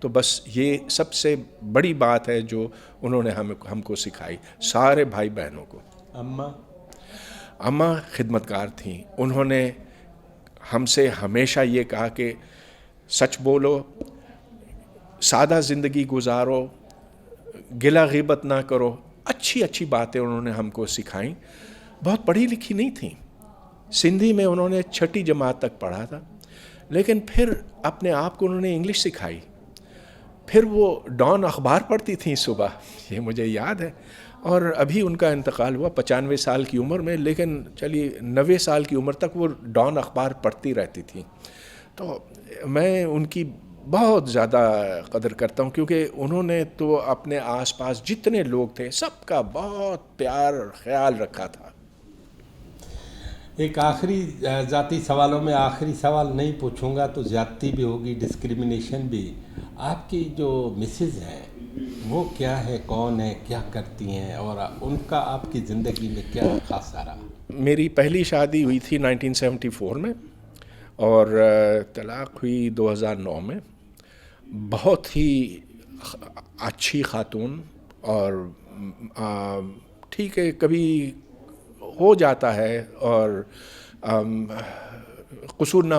تو بس یہ سب سے بڑی بات ہے جو انہوں نے ہم کو سکھائی، سارے بھائی بہنوں کو۔ اماں خدمتگار تھیں، انہوں نے ہم سے ہمیشہ یہ کہا کہ سچ بولو، سادہ زندگی گزارو، گلا غیبت نہ کرو، اچھی اچھی باتیں انہوں نے ہم کو سکھائیں۔ بہت پڑھی لکھی نہیں تھیں، سندھی میں انہوں نے 6ٹھی جماعت تک پڑھا تھا، لیکن پھر اپنے آپ کو انہوں نے انگلش سکھائی۔ پھر وہ ڈان اخبار پڑھتی تھیں صبح، یہ مجھے یاد ہے، اور ابھی ان کا انتقال ہوا 95 سال کی عمر میں، لیکن چلیے 90 سال کی عمر تک وہ ڈان اخبار پڑھتی رہتی تھیں۔ تو میں ان کی بہت زیادہ قدر کرتا ہوں، کیونکہ انہوں نے تو اپنے آس پاس جتنے لوگ تھے سب کا بہت پیار اور خیال رکھا تھا۔ ایک آخری ذاتی سوالوں میں آخری سوال نہیں پوچھوں گا تو زیادتی بھی ہوگی، ڈسکریمنیشن بھی۔ آپ کی جو مسز ہیں وہ کیا ہے، کون ہے، کیا کرتی ہیں، اور ان کا آپ کی زندگی میں کیا خاصہ رہا؟ میری پہلی شادی ہوئی تھی 1974 میں، اور طلاق ہوئی 2009 میں۔ بہت ہی اچھی خاتون، اور ٹھیک ہے کبھی ہو جاتا ہے، اور قصور نہ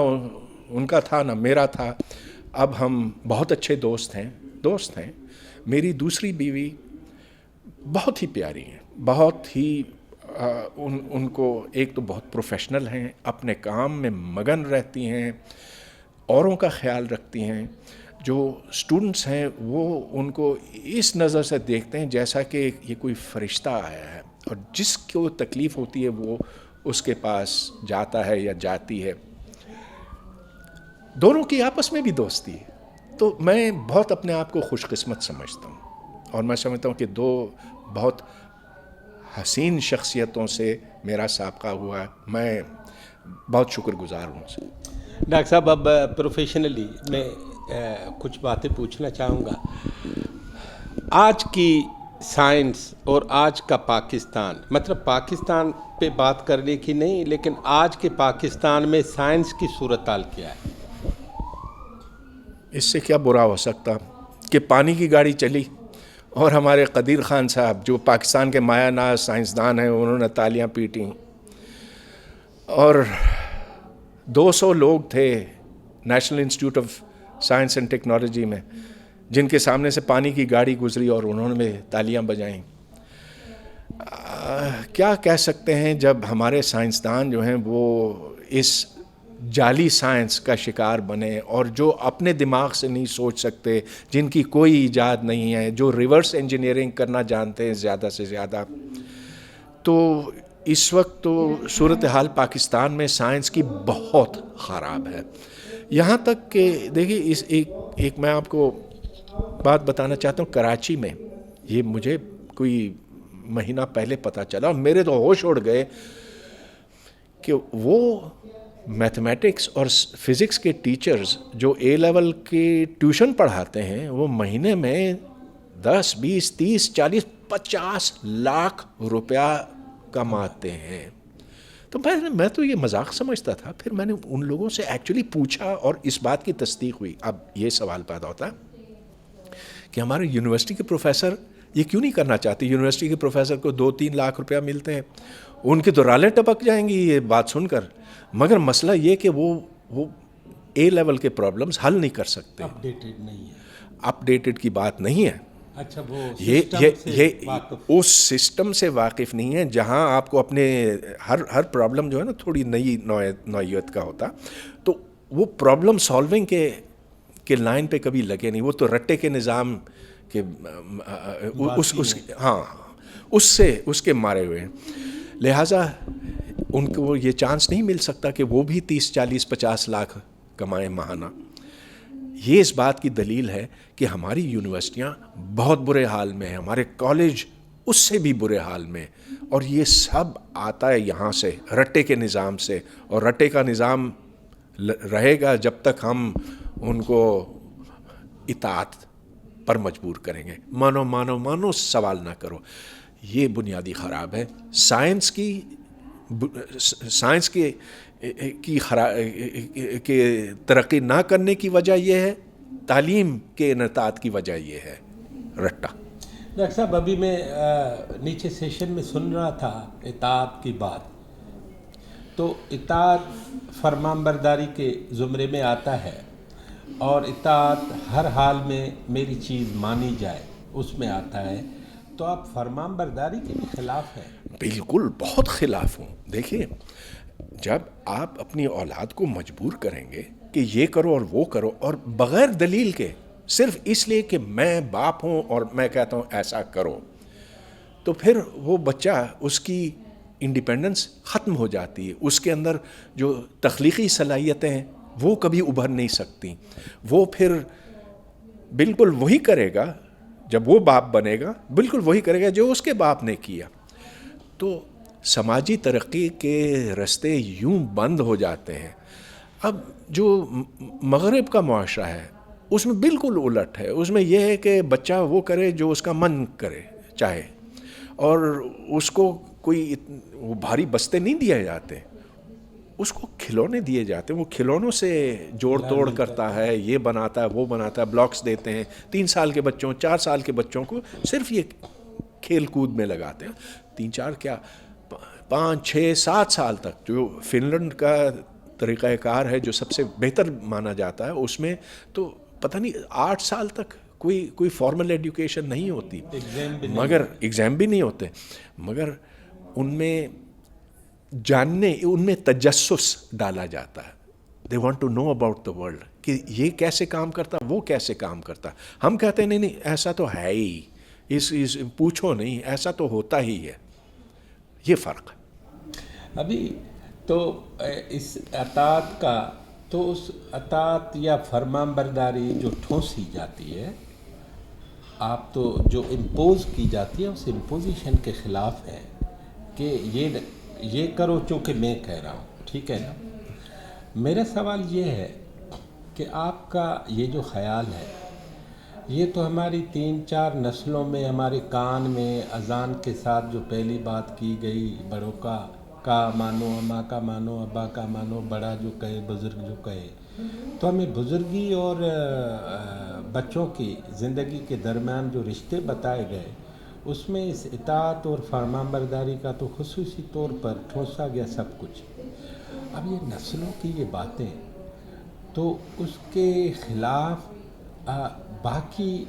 ان کا تھا نہ میرا تھا۔ اب ہم بہت اچھے دوست ہیں۔ میری دوسری بیوی بہت ہی پیاری ہیں، بہت ہی ان کو ایک تو بہت پروفیشنل ہیں، اپنے کام میں مگن رہتی ہیں، اوروں کا خیال رکھتی ہیں۔ جو اسٹوڈنٹس ہیں وہ ان کو اس نظر سے دیکھتے ہیں جیسا کہ یہ کوئی فرشتہ آیا ہے، اور جس کو تکلیف ہوتی ہے وہ اس کے پاس جاتا ہے یا جاتی ہے۔ دونوں کی آپس میں بھی دوستی ہے، تو میں بہت اپنے آپ کو خوش قسمت سمجھتا ہوں، اور میں سمجھتا ہوں کہ دو بہت حسین شخصیتوں سے میرا سابقہ ہوا ہے۔ میں بہت شکر گزار ہوں سے۔ ڈاکٹر صاحب، اب پروفیشنلی میں کچھ باتیں پوچھنا چاہوں گا۔ آج کی سائنس اور آج کا پاکستان، مطلب پاکستان پہ بات کرنے کی نہیں، لیکن آج کے پاکستان میں سائنس کی صورتحال کیا ہے؟ اس سے کیا برا ہو سکتا کہ پانی کی گاڑی چلی، اور ہمارے قدیر خان صاحب جو پاکستان کے مایہ ناز سائنسدان ہیں انہوں نے تالیاں پیٹیں، اور 200 لوگ تھے national institute of science and technology میں جن کے سامنے سے پانی کی گاڑی گزری اور انہوں نے تالیاں بجائیں۔ کیا کہہ سکتے ہیں جب ہمارے سائنسدان جو ہیں وہ اس جعلی سائنس کا شکار بنے، اور جو اپنے دماغ سے نہیں سوچ سکتے، جن کی کوئی ایجاد نہیں ہے، جو ریورس انجینئرنگ کرنا جانتے ہیں زیادہ سے زیادہ۔ تو اس وقت تو صورتحال پاکستان میں سائنس کی بہت خراب ہے، یہاں تک کہ دیکھیے ایک میں آپ کو بات بتانا چاہتا ہوں۔ کراچی میں یہ مجھے کوئی مہینہ پہلے پتہ چلا، اور میرے تو ہوش اڑ گئے کہ وہ میتھمیٹکس اور فزکس کے ٹیچرز جو اے لیول کے ٹیوشن پڑھاتے ہیں وہ مہینے میں 10 20 30 40 50 لاکھ روپیہ کماتے ہیں۔ تو میں تو یہ مذاق سمجھتا تھا، پھر میں نے ان لوگوں سے ایکچولی پوچھا اور اس بات کی تصدیق ہوئی۔ اب یہ سوال پیدا ہوتا ہے کہ ہمارے یونیورسٹی کے پروفیسر یہ کیوں نہیں کرنا چاہتے؟ یونیورسٹی کے پروفیسر کو 2-3 لاکھ روپیہ ملتے ہیں، ان کی تو رالیں ٹپک جائیں گی یہ بات سن کر، مگر مسئلہ یہ کہ وہ اے لیول کے پرابلمز حل نہیں کر سکتے، اپڈیٹڈ نہیں ہے، اپڈیٹڈ کی بات نہیں ہے۔ اچھا، وہ یہ اس سسٹم سے واقف نہیں ہے جہاں آپ کو اپنے ہر پرابلم جو ہے نا تھوڑی نئی نوعیت کا ہوتا، تو وہ پرابلم سالونگ کے لائن پہ کبھی لگے نہیں، وہ تو رٹے کے نظام کے اس کے مارے ہوئے ہیں۔ لہٰذا ان کو یہ چانس نہیں مل سکتا کہ وہ بھی 30 40 50 لاکھ کمائیں ماہانہ۔ یہ اس بات کی دلیل ہے کہ ہماری یونیورسٹیاں بہت برے حال میں ہیں، ہمارے کالج اس سے بھی برے حال میں، اور یہ سب آتا ہے یہاں سے، رٹے کے نظام سے، اور رٹے کا نظام رہے گا جب تک ہم ان کو اطاعت پر مجبور کریں گے۔ مانو مانو مانو سوال نہ کرو، یہ بنیادی خراب ہے۔ سائنس کی ترقی نہ کرنے کی وجہ یہ ہے تعلیم کے انعطاف کی وجہ یہ ہے رٹا. ڈاکٹر صاحب ابھی میں نیچے سیشن میں سن رہا تھا اطاعت کی بات، تو اطاعت فرمان برداری کے زمرے میں آتا ہے، اور اطاعت ہر حال میں میری چیز مانی جائے اس میں آتا ہے، تو آپ فرمان برداری کے بھی خلاف ہیں؟ بالکل بہت خلاف ہوں. دیکھیے جب آپ اپنی اولاد کو مجبور کریں گے کہ یہ کرو اور وہ کرو، اور بغیر دلیل کے صرف اس لیے کہ میں باپ ہوں اور میں کہتا ہوں ایسا کرو، تو پھر وہ بچہ اس کی انڈیپینڈنس ختم ہو جاتی ہے. اس کے اندر جو تخلیقی صلاحیتیں ہیں وہ کبھی ابھر نہیں سکتی. وہ پھر بالکل وہی کرے گا جب وہ باپ بنے گا، بالکل وہی کرے گا جو اس کے باپ نے کیا. تو سماجی ترقی کے راستے یوں بند ہو جاتے ہیں. اب جو مغرب کا معاشرہ ہے اس میں بالکل الٹ ہے. اس میں یہ ہے کہ بچہ وہ کرے جو اس کا من کرے چاہے، اور اس کو کوئی وہ بھاری بستے نہیں دیے جاتے، اس کو کھلونے دیے جاتے ہیں. وہ کھلونوں سے جوڑ توڑ کرتا ہے، یہ بناتا ہے وہ بناتا ہے، بلاکس دیتے ہیں. 3 سال کے بچوں 4 سال کے بچوں کو صرف یہ کھیل کود میں لگاتے ہیں. 3 4 کیا 5 6 7 سال تک جو فن لینڈ کا طریقہ کار ہے جو سب سے بہتر مانا جاتا ہے، اس میں تو پتہ نہیں 8 سال تک کوئی فارمل ایڈوکیشن نہیں ہوتی، مگر ایگزام بھی نہیں ہوتے، مگر ان میں جاننے، ان میں تجسس ڈالا جاتا ہے. They want to know about the world کہ یہ کیسے کام کرتا، وہ کیسے کام کرتا. ہم کہتے ہیں نہیں ایسا تو ہے ہی، اس پوچھو نہیں، ایسا تو ہوتا ہی ہے. یہ فرق ہے. ابھی تو اس اطاعت کا، تو اس اطاعت یا فرمان برداری جو ٹھونسی جاتی ہے، آپ تو جو امپوز کی جاتی ہے اس امپوزیشن کے خلاف ہیں کہ یہ کرو چونکہ میں کہہ رہا ہوں، ٹھیک ہے نا. میرا سوال یہ ہے کہ آپ کا یہ جو خیال ہے، یہ تو ہماری 3 4 نسلوں میں ہمارے کان میں اذان کے ساتھ جو پہلی بات کی گئی، بڑوں کا مانو، اماں کا مانو، ابا کا مانو، بڑا جو کہے، بزرگ جو کہے، تو ہمیں بزرگی اور بچوں کی زندگی کے درمیان جو رشتے بتائے گئے، اس میں اس اطاعت اور فرمان برداری کا تو خصوصی طور پر ٹھونسا گیا سب کچھ. اب یہ نسلوں کی یہ باتیں، تو اس کے خلاف باقی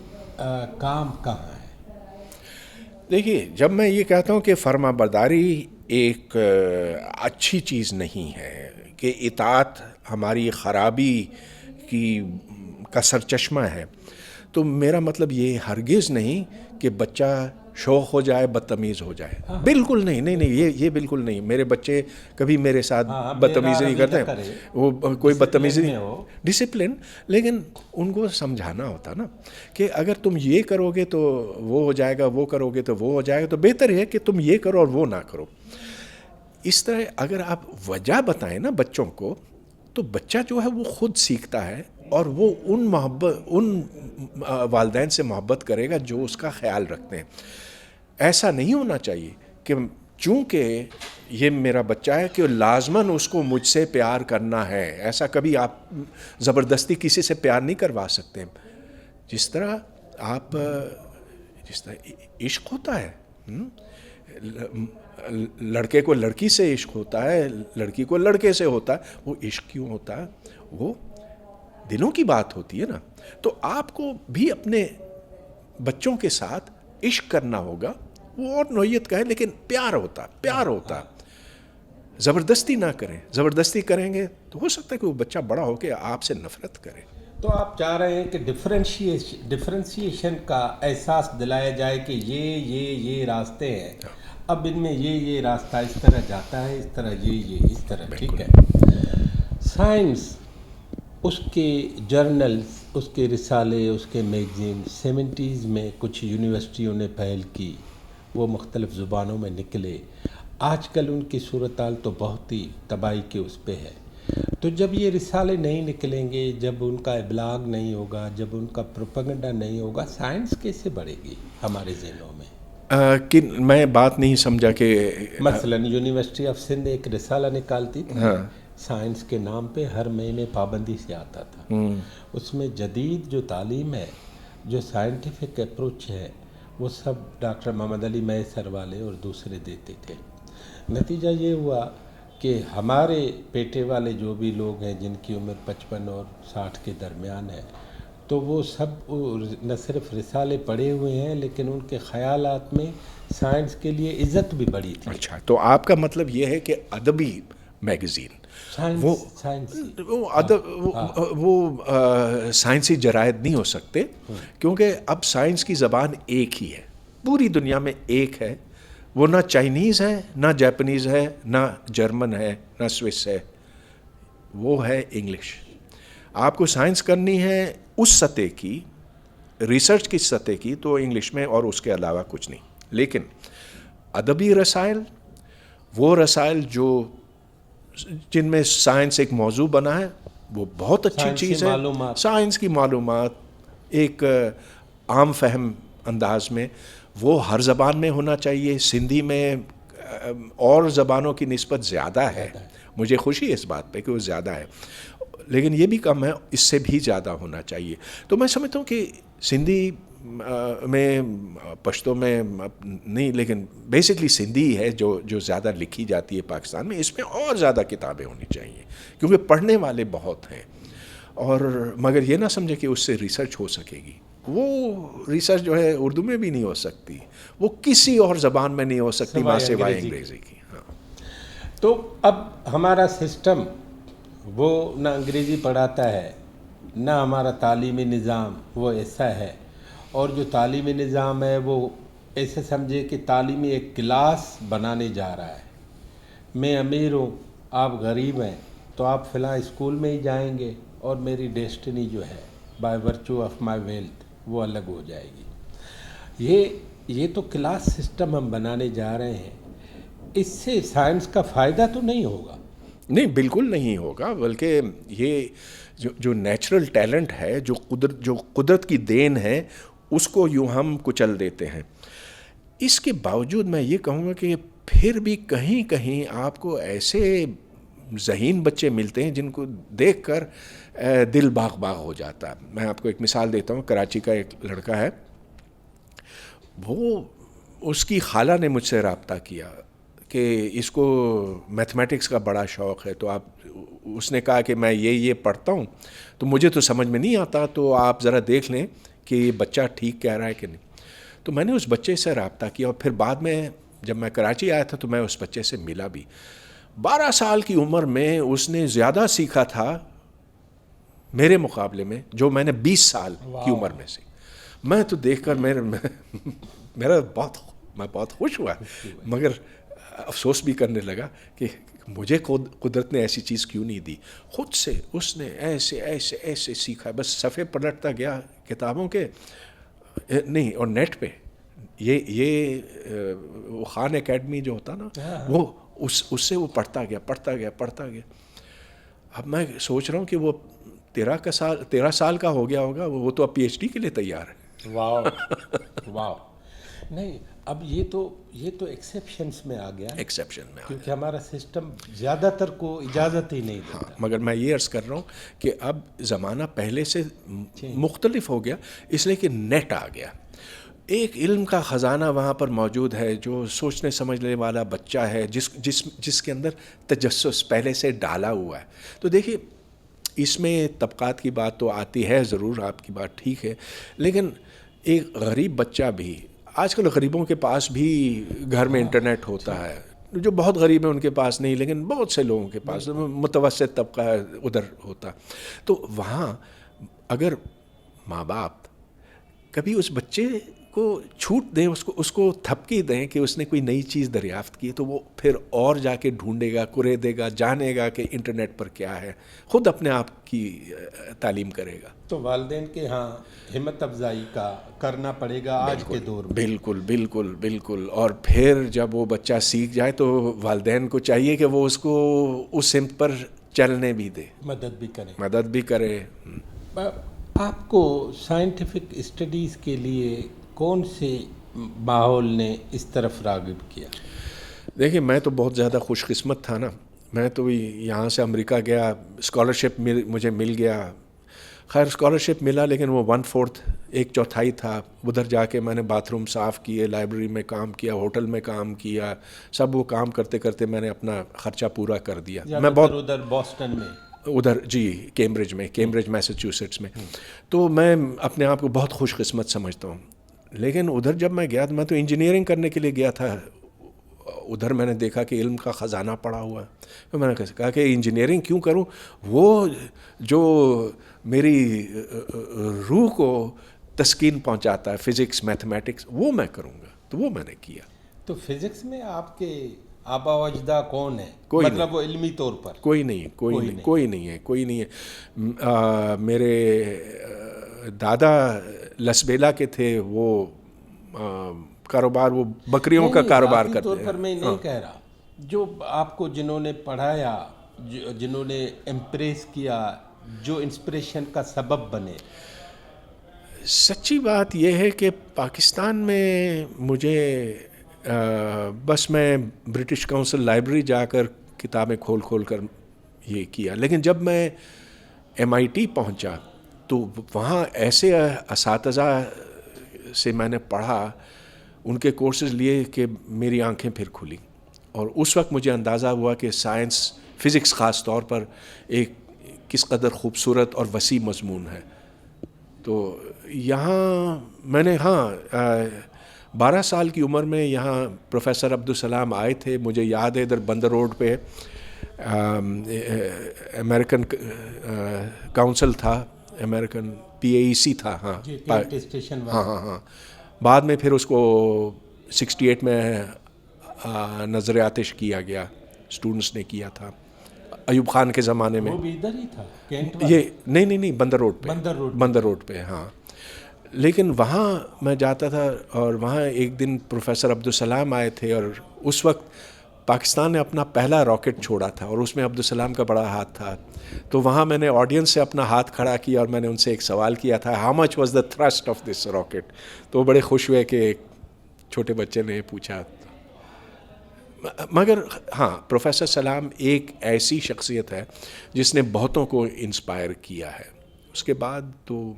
کام کہاں ہے؟ دیکھیے جب میں یہ کہتا ہوں کہ فرما برداری ایک اچھی چیز نہیں ہے، کہ اطاعت ہماری خرابی کا سرچشمہ ہے، تو میرا مطلب یہ ہرگز نہیں کہ بچہ شوق ہو جائے، بدتمیز ہو جائے. بالکل نہیں، یہ بالکل نہیں. میرے بچے کبھی میرے ساتھ بدتمیزی نہیں کرتے، وہ کوئی بدتمیزی نہیں، ڈسپلن. لیکن ان کو سمجھانا ہوتا نا کہ اگر تم یہ کرو گے تو وہ ہو جائے گا، وہ کرو گے تو وہ ہو جائے گا، تو بہتر ہے کہ تم یہ کرو اور وہ نہ کرو. اس طرح اگر آپ وجہ بتائیں نا بچوں کو، تو بچہ جو ہے وہ خود سیکھتا ہے، اور وہ ان والدین سے محبت کرے گا جو اس کا خیال رکھتے ہیں. ایسا نہیں ہونا چاہیے کہ چونکہ یہ میرا بچہ ہے کہ لازماً اس کو مجھ سے پیار کرنا ہے. ایسا کبھی آپ زبردستی کسی سے پیار نہیں کروا سکتے. جس طرح عشق ہوتا ہے، لڑکے کو لڑکی سے عشق ہوتا ہے، لڑکی کو لڑکے سے ہوتا ہے. وہ عشق کیوں ہوتا ہے؟ وہ دلوں کی بات ہوتی ہے نا. تو آپ کو بھی اپنے بچوں کے ساتھ عشق کرنا ہوگا. وہ اور نوعیت کا ہے لیکن پیار ہوتا. زبردستی نہ کریں. زبردستی کریں گے تو ہو سکتا ہے کہ وہ بچہ بڑا ہو کے آپ سے نفرت کرے. تو آپ چاہ رہے ہیں کہ ڈفرینشیشن کا احساس دلایا جائے کہ یہ راستے ہیں، اب ان میں یہ راستہ اس طرح جاتا ہے، اس طرح یہ اس طرح. ٹھیک ہے. سائنس، اس کے جرنلز، اس کے رسالے، اس کے میگزین 70s میں کچھ یونیورسٹیوں نے پہل کی، وہ مختلف زبانوں میں نکلے. آج کل ان کی صورتحال تو بہت ہی تباہی کے اس پہ ہے. تو جب یہ رسالے نہیں نکلیں گے، جب ان کا ابلاغ نہیں ہوگا، جب ان کا پروپیگنڈا نہیں ہوگا، سائنس کیسے بڑھے گی ہمارے ذہنوں میں؟ میں بات نہیں سمجھا کہ مثلا یونیورسٹی آف سندھ ایک رسالہ نکالتی تھی، سائنس کے نام پہ ہر مہینے پابندی سے آتا تھا. اس میں جدید جو تعلیم ہے، جو سائنٹیفک اپروچ ہے، وہ سب ڈاکٹر محمد علی میسر والے اور دوسرے دیتے تھے. نتیجہ یہ ہوا کہ ہمارے پیٹے والے جو بھی لوگ ہیں جن کی عمر 55 اور 60 کے درمیان ہے، تو وہ سب نہ صرف رسالے پڑھے ہوئے ہیں، لیکن ان کے خیالات میں سائنس کے لیے عزت بھی بڑی تھی. اچھا، تو آپ کا مطلب یہ ہے کہ ادبی میگزین وہ سائنسی جرائد نہیں ہو سکتے، کیونکہ اب سائنس کی زبان ایک ہی ہے، پوری دنیا میں ایک ہے. وہ نہ چائنیز ہے، نہ جاپنیز ہے، نہ جرمن ہے، نہ سوئس ہے، وہ ہے انگلش. آپ کو سائنس کرنی ہے اس سطح کی، ریسرچ کی سطح کی، تو انگلش میں، اور اس کے علاوہ کچھ نہیں. لیکن ادبی رسائل، وہ رسائل جن میں سائنس ایک موضوع بنا ہے، وہ بہت اچھی چیز ہے. سائنس کی معلومات ایک عام فہم انداز میں، وہ ہر زبان میں ہونا چاہیے. سندھی میں اور زبانوں کی نسبت زیادہ ہے، مجھے خوشی ہے اس بات پہ کہ وہ زیادہ ہے، لیکن یہ بھی کم ہے، اس سے بھی زیادہ ہونا چاہیے. تو میں سمجھتا ہوں کہ سندھی میں، پشتو میں نہیں، لیکن بیسکلی سندھی ہے جو زیادہ لکھی جاتی ہے پاکستان میں. اس میں اور زیادہ کتابیں ہونی چاہیے، کیونکہ پڑھنے والے بہت ہیں. اور مگر یہ نہ سمجھے کہ اس سے ریسرچ ہو سکے گی. وہ ریسرچ جو ہے اردو میں بھی نہیں ہو سکتی، وہ کسی اور زبان میں نہیں ہو سکتی ماں سوائے انگریزی کی. تو اب ہمارا سسٹم وہ نہ انگریزی پڑھاتا ہے، نہ ہمارا تعلیمی نظام وہ ایسا ہے. اور جو تعلیمی نظام ہے وہ ایسے سمجھے کہ تعلیمی ایک کلاس بنانے جا رہا ہے. میں امیر ہوں، آپ غریب ہیں، تو آپ فلاں اسکول میں ہی جائیں گے، اور میری ڈیسٹنی جو ہے by virtue of my wealth وہ الگ ہو جائے گی. یہ تو کلاس سسٹم ہم بنانے جا رہے ہیں. اس سے سائنس کا فائدہ تو نہیں ہوگا. نہیں، بالکل نہیں ہوگا، بلکہ یہ جو نیچرل ٹیلنٹ ہے، جو قدرت کی دین ہے، اس کو یوں ہم کچل دیتے ہیں. اس کے باوجود میں یہ کہوں گا کہ پھر بھی کہیں کہیں آپ کو ایسے ذہین بچے ملتے ہیں جن کو دیکھ کر دل باغ باغ ہو جاتا ہے. میں آپ کو ایک مثال دیتا ہوں. کراچی کا ایک لڑکا ہے، وہ اس کی خالہ نے مجھ سے رابطہ کیا کہ اس کو میتھمیٹکس کا بڑا شوق ہے، تو اس نے کہا کہ میں یہ پڑھتا ہوں، تو مجھے تو سمجھ میں نہیں آتا، تو آپ ذرا دیکھ لیں کہ یہ بچہ ٹھیک کہہ رہا ہے کہ نہیں. تو میں نے اس بچے سے رابطہ کیا، اور پھر بعد میں جب میں کراچی آیا تھا تو میں اس بچے سے ملا بھی. 12 سال کی عمر میں اس نے زیادہ سیکھا تھا میرے مقابلے میں، جو میں نے 20 سال کی عمر میں سے. میں تو دیکھ کر میں بہت خوش ہوا، مگر افسوس بھی کرنے لگا کہ مجھے قدرت نے ایسی چیز کیوں نہیں دی. خود سے اس نے ایسے ایسے ایسے سیکھا، بس صفحے پلٹتا گیا کتابوں کے نہیں، اور نیٹ پہ یہ خان اکیڈمی جو ہوتا نا، وہ اس سے وہ پڑھتا گیا. اب میں سوچ رہا ہوں کہ وہ 13 سال کا ہو گیا ہوگا، وہ تو اب پی ایچ ڈی کے لیے تیار ہے. واو. نہیں، اب یہ تو ایکسیپشنز میں آ گیا، کیونکہ ہمارا سسٹم زیادہ تر کو اجازت ہی نہیں دیتا. مگر میں یہ عرض کر رہا ہوں کہ اب زمانہ پہلے سے مختلف ہو گیا، اس لیے کہ نیٹ آ گیا. ایک علم کا خزانہ وہاں پر موجود ہے، جو سوچنے سمجھنے والا بچہ ہے، جس کے اندر تجسس پہلے سے ڈالا ہوا ہے. تو دیکھیے، اس میں طبقات کی بات تو آتی ہے ضرور، آپ کی بات ٹھیک ہے، لیکن ایک غریب بچہ بھی، آج کل غریبوں کے پاس بھی گھر میں انٹرنیٹ ہوتا ہے. جو بہت غریب ہیں ان کے پاس نہیں، لیکن بہت سے لوگوں کے پاس، متوسط طبقہ ادھر ہوتا. تو وہاں اگر ماں باپ کبھی اس بچے کو چھوٹ دیں، اس کو تھپکی دیں کہ اس نے کوئی نئی چیز دریافت کی، تو وہ پھر اور جا کے ڈھونڈے گا، کریدے گا، جانے گا کہ انٹرنیٹ پر کیا ہے، خود اپنے آپ کی تعلیم کرے گا. تو والدین کے ہاں ہمت افزائی کا کرنا پڑے گا آج کے دور میں. بالکل. اور پھر جب وہ بچہ سیکھ جائے تو والدین کو چاہیے کہ وہ اس کو اس سمت پر چلنے بھی دے، مدد بھی کرے. آپ کو سائنٹیفک اسٹڈیز کے لیے کون سے ماحول نے اس طرف راغب کیا؟ دیکھیں، میں تو بہت زیادہ خوش قسمت تھا نا. میں تو یہاں سے امریکہ گیا, اسکالرشپ مجھے مل گیا. خیر اسکالرشپ ملا لیکن وہ 1/4 1/4 تھا. ادھر جا کے میں نے باتھ روم صاف کیے, لائبریری میں کام کیا, ہوٹل میں کام کیا, سب وہ کام کرتے کرتے میں نے اپنا خرچہ پورا کر دیا. میں بہت ادھر بوسٹن میں, ادھر جی کیمبرج میساچیوسیٹس میں. تو میں اپنے آپ کو بہت خوش قسمت سمجھتا ہوں. لیکن ادھر جب میں گیا, میں تو انجینئرنگ کرنے کے لیے گیا تھا. ادھر میں نے دیکھا کہ علم کا خزانہ پڑا ہوا ہے. تو میں نے کہا کہ انجینئرنگ کیوں کروں, وہ جو میری روح کو تسکین پہنچاتا ہے, فزکس میتھمیٹکس, وہ میں کروں گا. تو وہ میں نے کیا. تو فزکس میں آپ کے آبا و اجداد کون ہے, کوئی مطلب وہ علمی طور پر؟ کوئی نہیں ہے. میرے دادا لسبیلا کے تھے, وہ کاروبار, وہ بکریوں کا کاروبار کرتے طور ہیں. پر میں نہیں کہہ رہا, جو آپ کو جنہوں نے پڑھایا, جنہوں نے امپریس کیا, جو انسپریشن کا سبب بنے. سچی بات یہ ہے کہ پاکستان میں مجھے بس میں برٹش کونسل لائبریری جا کر کتابیں کھول کر یہ کیا. لیکن جب میں MIT پہنچا تو وہاں ایسے اساتذہ سے میں نے پڑھا, ان کے کورسز لیے کہ میری آنکھیں پھر کھلی. اور اس وقت مجھے اندازہ ہوا کہ سائنس, فزکس خاص طور پر, ایک کس قدر خوبصورت اور وسیع مضمون ہے. تو یہاں میں نے 12 سال کی عمر میں یہاں پروفیسر عبدالسلام آئے تھے. مجھے یاد ہے ادھر بندر روڈ پہ امریکن کاؤنسل تھا, امریکن PAEC تھا. ہاں. بعد میں پھر اس کو 68 میں نظر آتش کیا گیا, اسٹوڈنٹس نے کیا تھا ایوب خان کے زمانے میں. وہ بھی ادھر ہی تھا, یہ نہیں بندر روڈ پہ. ہاں. لیکن وہاں میں جاتا تھا اور وہاں ایک دن پروفیسر عبدالسلام آئے تھے, اور اس وقت پاکستان نے اپنا پہلا راکٹ چھوڑا تھا اور اس میں عبدالسلام کا بڑا ہاتھ تھا. تو وہاں میں نے آڈینس سے اپنا ہاتھ کھڑا کیا اور میں نے ان سے ایک سوال کیا تھا, how much was the thrust of this rocket. تو وہ بڑے خوش ہوئے کہ ایک چھوٹے بچے نے پوچھا. مگر ہاں, پروفیسر سلام ایک ایسی شخصیت ہے جس نے بہتوں کو انسپائر کیا ہے. اس کے بعد تو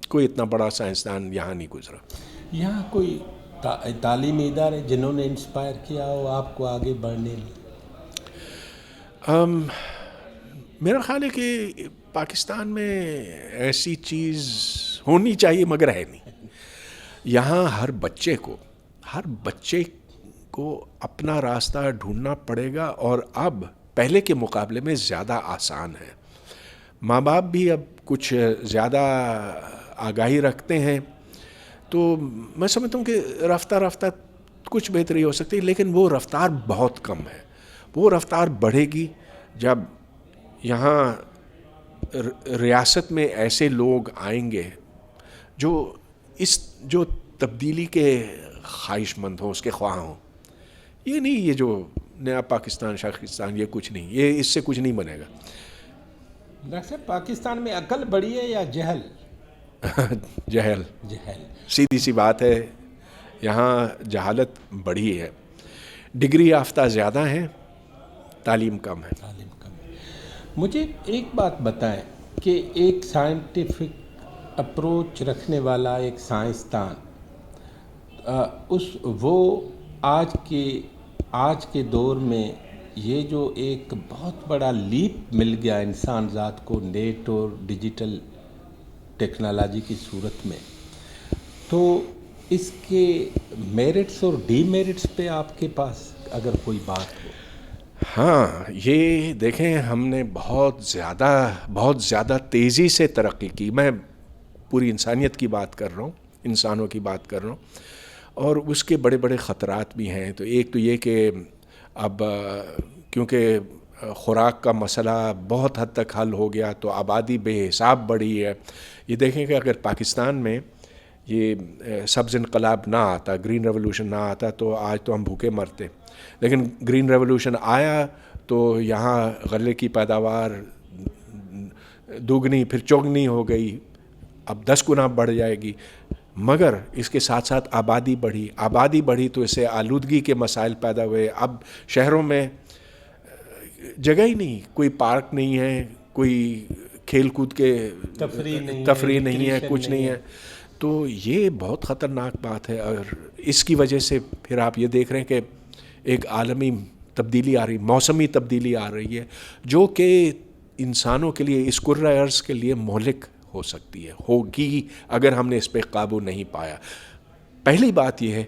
کوئی اتنا بڑا سائنسدان یہاں نہیں گزرا. یہاں کوئی تعلیمی ادارے جنہوں نے انسپائر کیا ہو آپ کو آگے بڑھنے میں؟ میرا خیال ہے کہ پاکستان میں ایسی چیز ہونی چاہیے مگر ہے نہیں. یہاں ہر بچے کو اپنا راستہ ڈھونڈنا پڑے گا, اور اب پہلے کے مقابلے میں زیادہ آسان ہے. ماں باپ بھی اب کچھ زیادہ آگاہی رکھتے ہیں, تو میں سمجھتا ہوں کہ رفتہ کچھ بہتری ہو سکتی ہے, لیکن وہ رفتار بہت کم ہے. وہ رفتار بڑھے گی جب یہاں ریاست میں ایسے لوگ آئیں گے جو تبدیلی کے خواہش مند ہوں, اس کے خواہاں ہوں. یہ نہیں یہ جو نیا پاکستان شاکستان, یہ کچھ نہیں, یہ اس سے کچھ نہیں بنے گا. ڈاکٹر صاحب, پاکستان میں عقل بڑی ہے یا جہل؟ جہل. سیدھی سی بات ہے, یہاں جہالت بڑی ہے. ڈگری یافتہ زیادہ ہیں, تعلیم کم ہے. مجھے ایک بات بتائیں کہ ایک سائنٹیفک اپروچ رکھنے والا ایک سائنسدان, وہ آج کے دور میں یہ جو ایک بہت بڑا لیپ مل گیا انسان ذات کو نیٹ اور ڈیجیٹل ٹیکنالوجی کی صورت میں, تو اس کے میرٹس اور ڈی میرٹس پہ آپ کے پاس اگر کوئی بات ہو؟ ہاں, یہ دیکھیں, ہم نے بہت زیادہ تیزی سے ترقی کی. میں پوری انسانیت کی بات کر رہا ہوں, انسانوں کی بات کر رہا ہوں, اور اس کے بڑے بڑے خطرات بھی ہیں. تو ایک تو یہ کہ اب کیونکہ خوراک کا مسئلہ بہت حد تک حل ہو گیا, تو آبادی بے حساب بڑھی ہے. یہ دیکھیں کہ اگر پاکستان میں یہ سبز انقلاب نہ آتا, گرین ریولوشن نہ آتا, تو آج تو ہم بھوکے مرتے. لیکن گرین ریولوشن آیا تو یہاں غلے کی پیداوار دوگنی پھر چوگنی ہو گئی, اب 10 گنا بڑھ جائے گی. مگر اس کے ساتھ ساتھ آبادی بڑھی تو اس سے آلودگی کے مسائل پیدا ہوئے. اب شہروں میں جگہ ہی نہیں, کوئی پارک نہیں ہے, کوئی کھیل کود کے تفریح نہیں ہے, کچھ نہیں ہے. تو یہ بہت خطرناک بات ہے. اور اس کی وجہ سے پھر آپ یہ دیکھ رہے ہیں کہ ایک عالمی تبدیلی آ رہی, موسمی تبدیلی آ رہی ہے, جو کہ انسانوں کے لیے, اس کرۂ ارض کے لیے مہلک ہو سکتی ہے, ہوگی اگر ہم نے اس پہ قابو نہیں پایا. پہلی بات یہ ہے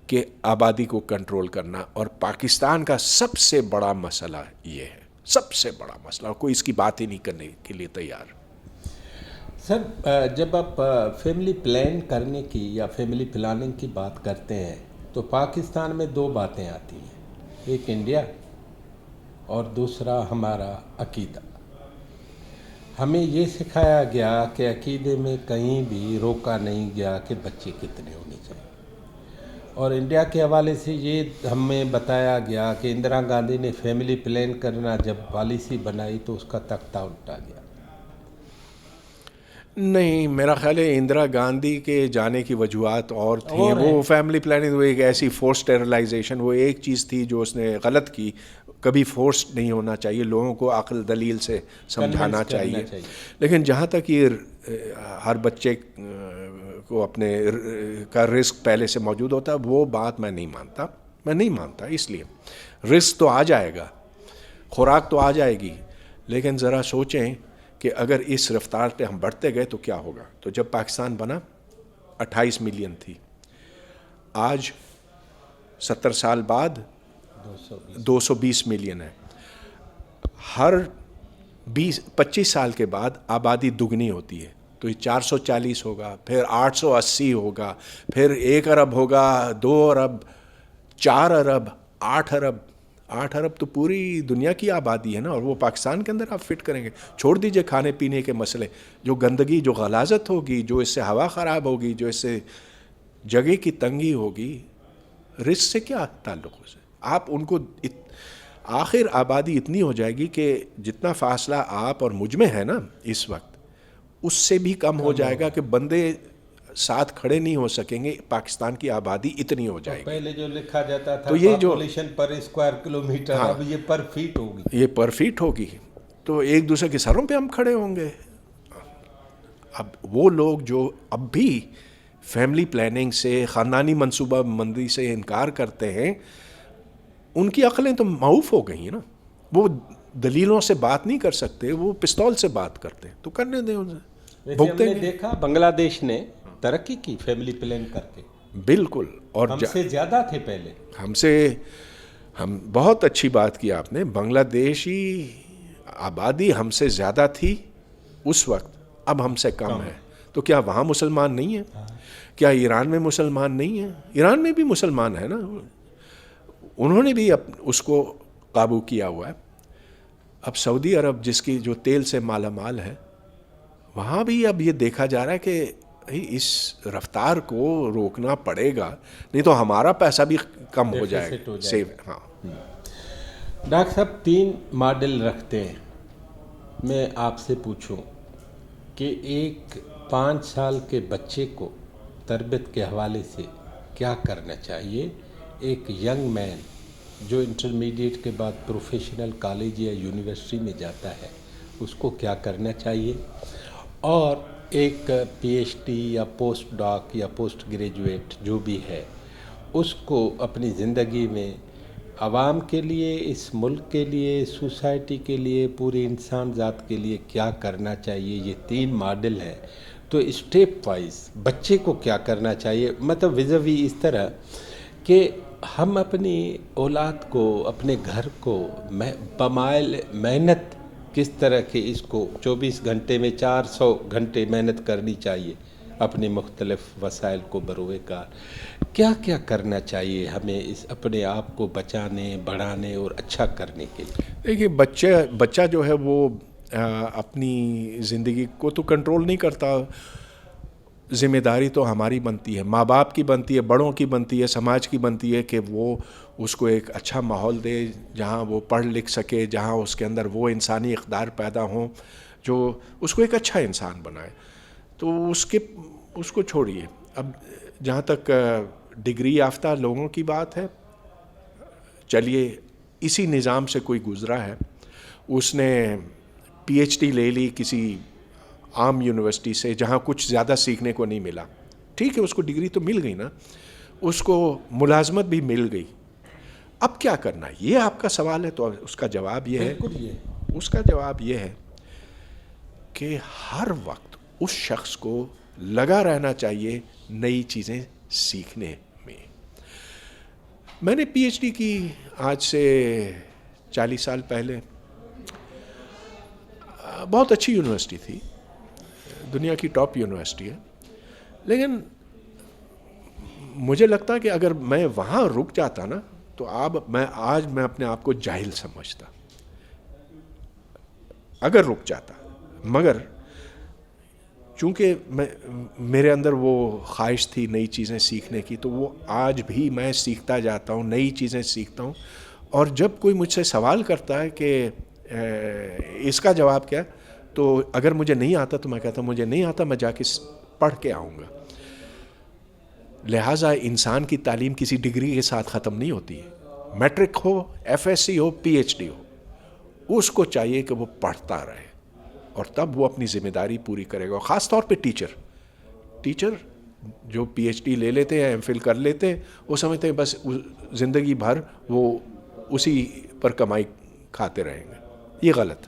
کہ آبادی کو کنٹرول کرنا, اور پاکستان کا سب سے بڑا مسئلہ یہ ہے, سب سے بڑا مسئلہ, کوئی اس کی بات ہی نہیں کرنے کے لیے تیار. سر جب آپ فیملی پلان کرنے کی یا فیملی پلاننگ کی بات کرتے ہیں تو پاکستان میں دو باتیں آتی ہیں, ایک انڈیا اور دوسرا ہمارا عقیدہ. ہمیں یہ سکھایا گیا کہ عقیدے میں کہیں بھی روکا نہیں گیا کہ بچے کتنے ہونے چاہیے, اور انڈیا کے حوالے سے یہ ہمیں بتایا گیا کہ اندرا گاندھی نے فیملی پلان کرنا جب پالیسی بنائی تو اس کا تختہ الٹا گیا. نہیں, میرا خیال ہے اندرا گاندھی کے جانے کی وجوہات اور تھیں. وہ فیملی پلاننگ, وہ ایک ایسی فورس اسٹیرلائزیشن, وہ ایک چیز تھی جو اس نے غلط کی. کبھی فورس نہیں ہونا چاہیے, لوگوں کو عقل دلیل سے سمجھانا چاہیے. لیکن جہاں تک یہ ہر بچے کو اپنے کا رزق پہلے سے موجود ہوتا ہے, وہ بات میں نہیں مانتا. اس لیے رزق تو آ جائے گا, خوراک تو آ جائے گی, لیکن ذرا سوچیں کہ اگر اس رفتار پہ ہم بڑھتے گئے تو کیا ہوگا. تو جب پاکستان بنا 28 ملین تھی, آج 70 سال بعد 220 ملین ہے. ہر 25 سال کے بعد آبادی دگنی ہوتی ہے, تو یہ 440 ہوگا, پھر 880 ہوگا, پھر 1 ارب ہوگا, 2 ارب, 4 ارب, 8 ارب. 8 ارب تو پوری دنیا کی آبادی ہے نا, اور وہ پاکستان کے اندر آپ فٹ کریں گے. چھوڑ دیجئے کھانے پینے کے مسئلے, جو گندگی, جو غلاظت ہوگی, جو اس سے ہوا خراب ہوگی, جو اس سے جگہ کی تنگی ہوگی, رزق سے کیا تعلق ہے. آپ ان کو آخر آبادی اتنی ہو جائے گی کہ جتنا فاصلہ آپ اور مجھ میں ہے نا اس وقت, اس سے بھی کم ہو جائے گا, کہ بندے ساتھ کھڑے نہیں ہو سکیں گے. پاکستان کی آبادی اتنی ہو جائے گی. پہلے جو لکھا جاتا تھا تو یہ جو پاپولیشن پر اسکوائر کلومیٹر, اب یہ پر فیٹ ہوگی. یہ پر فیٹ ہوگی, تو ایک دوسرے کے سروں پہ ہم کھڑے ہوں گے. اب وہ لوگ جو اب بھی فیملی پلاننگ سے, خاندانی منصوبہ بندی سے انکار کرتے ہیں, ان کی عقلیں تو معوف ہو گئی ہیں نا. وہ دلیلوں سے بات نہیں کر سکتے, وہ پستول سے بات کرتے ہیں. تو کرنے دیں ان سے. ہم نے دیکھا بنگلہ دیش نے ترقی کی فیملی پلان کر کے. بالکل, اور ہم سے زیادہ تھے پہلے. ہم بہت اچھی بات کی آپ نے. بنگلہ دیشی آبادی ہم سے زیادہ تھی اس وقت, اب ہم سے کم ہے. تو کیا وہاں مسلمان نہیں ہیں؟ کیا ایران میں مسلمان نہیں ہیں؟ ایران میں بھی مسلمان ہے نا, انہوں نے بھی اس کو قابو کیا ہوا ہے. اب سعودی عرب جس کی جو تیل سے مالا مال ہے, وہاں بھی اب یہ دیکھا جا رہا ہے کہ اس رفتار کو روکنا پڑے گا, نہیں تو ہمارا پیسہ بھی کم ہو جائے گا. ہاں ڈاکٹر صاحب 3 ماڈل رکھتے ہیں. میں آپ سے پوچھوں کہ ایک 5 سال کے بچے کو تربیت کے حوالے سے کیا کرنا چاہیے, ایک ینگ مین جو انٹرمیڈیٹ کے بعد پروفیشنل کالج یا یونیورسٹی میں جاتا ہے اس کو کیا کرنا چاہیے, اور ایک پی ایچ ڈی یا پوسٹ ڈاک یا پوسٹ گریجویٹ جو بھی ہے اس کو اپنی زندگی میں عوام کے لیے, اس ملک کے لیے, سوسائٹی کے لیے, پورے انسان ذات کے لیے کیا کرنا چاہیے. یہ 3 ماڈل ہے. تو اسٹیپ وائز بچے کو کیا کرنا چاہیے, مطلب ویزاوی اس طرح کہ ہم اپنی اولاد کو, اپنے گھر کو بمائل محنت کس طرح کہ اس کو 24 گھنٹے میں 400 گھنٹے محنت کرنی چاہیے اپنے مختلف وسائل کو بروئے کار. کیا کیا کرنا چاہیے ہمیں اس اپنے آپ کو بچانے, بڑھانے اور اچھا کرنے کے لیے؟ دیکھیے, بچہ جو ہے وہ اپنی زندگی کو تو کنٹرول نہیں کرتا. ذمہ داری تو ہماری بنتی ہے, ماں باپ کی بنتی ہے, بڑوں کی بنتی ہے, سماج کی بنتی ہے کہ وہ اس کو ایک اچھا ماحول دے جہاں وہ پڑھ لکھ سکے, جہاں اس کے اندر وہ انسانی اقدار پیدا ہوں جو اس کو ایک اچھا انسان بنائے. تو اس کو چھوڑیے. اب جہاں تک ڈگری یافتہ لوگوں کی بات ہے, چلیے اسی نظام سے کوئی گزرا ہے, اس نے پی ایچ ڈی لے لی کسی عام یونیورسٹی سے جہاں کچھ زیادہ سیکھنے کو نہیں ملا. ٹھیک ہے, اس کو ڈگری تو مل گئی نا, اس کو ملازمت بھی مل گئی. اب کیا کرنا ہے, یہ آپ کا سوال ہے. تو اس کا جواب یہ ہے, اس کا جواب یہ ہے کہ ہر وقت اس شخص کو لگا رہنا چاہیے نئی چیزیں سیکھنے میں. میں نے پی ایچ ڈی کی آج سے 40 سال پہلے. بہت اچھی یونیورسٹی تھی, دنیا کی ٹاپ یونیورسٹی ہے, لیکن مجھے لگتا کہ اگر میں وہاں رک جاتا نا تو آج میں اپنے آپ کو جاہل سمجھتا, اگر رک جاتا. مگر چونکہ میرے اندر وہ خواہش تھی نئی چیزیں سیکھنے کی, تو وہ آج بھی میں سیکھتا جاتا ہوں, نئی چیزیں سیکھتا ہوں. اور جب کوئی مجھ سے سوال کرتا ہے کہ اس کا جواب کیا, تو اگر مجھے نہیں آتا تو میں کہتا ہوں مجھے نہیں آتا, میں جا کے پڑھ کے آؤں گا. لہٰذا انسان کی تعلیم کسی ڈگری کے ساتھ ختم نہیں ہوتی ہے. میٹرک ہو, ایف ایس سی ہو, پی ایچ ڈی ہو, اس کو چاہیے کہ وہ پڑھتا رہے, اور تب وہ اپنی ذمہ داری پوری کرے گا. خاص طور پہ ٹیچر جو پی ایچ ڈی لے لیتے ہیں, ایم فل کر لیتے ہیں, وہ سمجھتے ہیں بس زندگی بھر وہ اسی پر کمائی کھاتے رہیں گے. یہ غلط.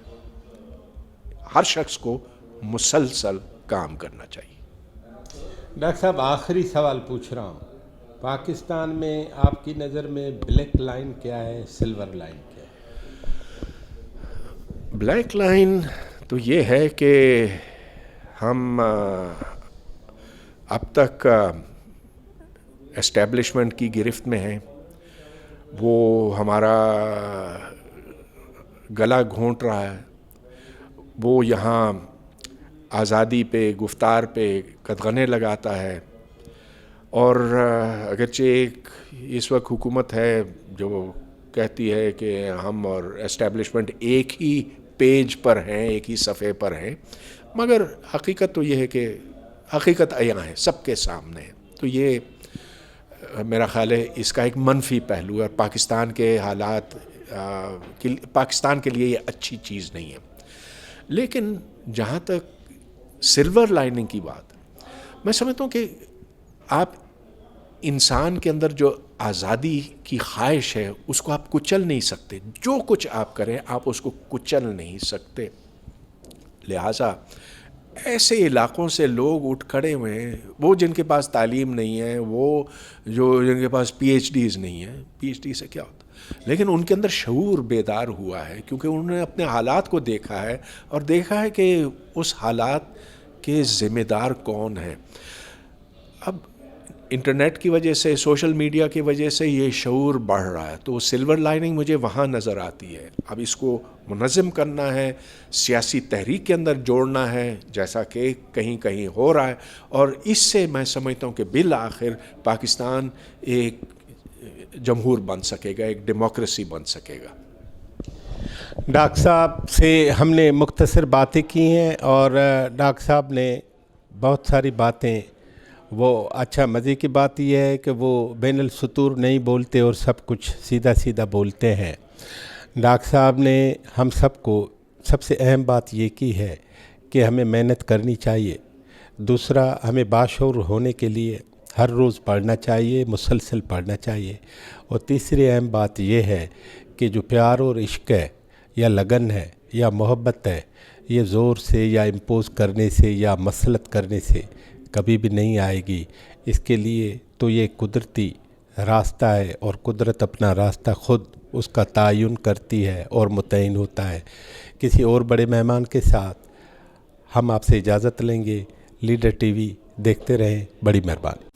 ہر شخص کو مسلسل کام کرنا چاہیے. ڈاکٹر صاحب, آخری سوال پوچھ رہا ہوں. پاکستان میں آپ کی نظر میں بلیک لائن کیا ہے, سلور لائن کیا ہے؟ بلیک لائن تو یہ ہے کہ ہم اب تک اسٹیبلشمنٹ کی گرفت میں ہیں. وہ ہمارا گلا گھونٹ رہا ہے. وہ یہاں آزادی پہ, گفتار پہ قدغنے لگاتا ہے. اور اگرچہ ایک اس وقت حکومت ہے جو کہتی ہے کہ ہم اور اسٹیبلشمنٹ ایک ہی پیج پر ہیں, ایک ہی صفحے پر ہیں, مگر حقیقت تو یہ ہے کہ حقیقت عیاں ہے, سب کے سامنے ہے. تو یہ میرا خیال ہے اس کا ایک منفی پہلو ہے, اور پاکستان کے حالات پاکستان کے لیے یہ اچھی چیز نہیں ہے. لیکن جہاں تک سلور لائننگ کی بات, میں سمجھتا ہوں کہ آپ انسان کے اندر جو آزادی کی خواہش ہے اس کو آپ کچل نہیں سکتے. جو کچھ آپ کریں آپ اس کو کچل نہیں سکتے. لہٰذا ایسے علاقوں سے لوگ اٹھ کھڑے ہوئے ہیں, وہ جن کے پاس تعلیم نہیں ہے, وہ جن کے پاس پی ایچ ڈیز نہیں ہیں. پی ایچ ڈی سے کیا ہوتا, لیکن ان کے اندر شعور بیدار ہوا ہے, کیونکہ انہوں نے اپنے حالات کو دیکھا ہے, اور دیکھا ہے کہ اس حالات کے ذمہ دار کون ہیں. اب انٹرنیٹ کی وجہ سے, سوشل میڈیا کی وجہ سے یہ شعور بڑھ رہا ہے. تو سلور لائننگ مجھے وہاں نظر آتی ہے. اب اس کو منظم کرنا ہے, سیاسی تحریک کے اندر جوڑنا ہے, جیسا کہ کہیں کہیں ہو رہا ہے, اور اس سے میں سمجھتا ہوں کہ بالآخر پاکستان ایک جمہور بن سکے گا, ایک ڈیموکریسی بن سکے گا. ڈاکٹر صاحب سے ہم نے مختصر باتیں کی ہیں, اور ڈاکٹر صاحب نے بہت ساری باتیں, وہ اچھا مزے کی بات یہ ہے کہ وہ بین السطور نہیں بولتے اور سب کچھ سیدھا سیدھا بولتے ہیں. ڈاکٹر صاحب نے ہم سب کو سب سے اہم بات یہ کی ہے کہ ہمیں محنت کرنی چاہیے. دوسرا, ہمیں باشعور ہونے کے لیے ہر روز پڑھنا چاہیے, مسلسل پڑھنا چاہیے. اور تیسری اہم بات یہ ہے کہ جو پیار اور عشق ہے, یا لگن ہے, یا محبت ہے, یہ زور سے یا امپوز کرنے سے یا مسلط کرنے سے کبھی بھی نہیں آئے گی. اس کے لیے تو یہ قدرتی راستہ ہے, اور قدرت اپنا راستہ خود اس کا تعین کرتی ہے اور متعین ہوتا ہے. کسی اور بڑے مہمان کے ساتھ ہم آپ سے اجازت لیں گے. لیڈر ٹی وی دیکھتے رہیں. بڑی مہربانی.